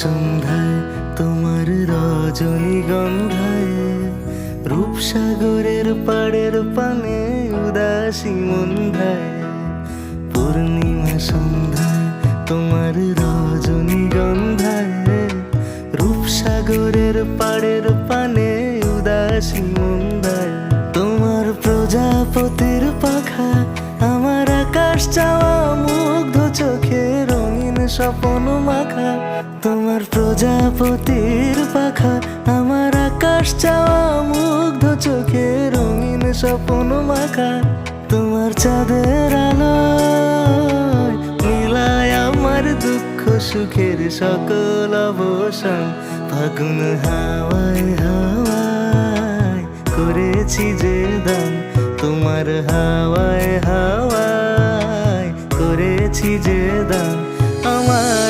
সন্ধ্যায় তোমার রজনীগন্ধায়, রূপসাগরের পাড়ের পানে উদাসী মন্ধায়। পূর্ণিমা সন্ধ্যায় তোমার রজনীগন্ধায়, রূপসাগরের পাড়ের পানে উদাসী মন্ধায়। তোমার প্রজাপতির পাখা আমার আকাশ চাওয়া মুগ্ধ চোখে রঙিন স্বপ্ন মাখা। তোমার প্রজাপতির পাখা আমার আকাশ চাওয়া মুগ্ধ চোখে রঙিন স্বপ্ন মাখা। তোমার চাঁদের আলোয় মিলায় আমার দুঃখ সুখের সকল অবসান। ফাগুন হাওয়ায় হাওয়ায় করেছি যে দান, তোমার হাওয়ায় হাওয়ায় করেছি যে দান। আমার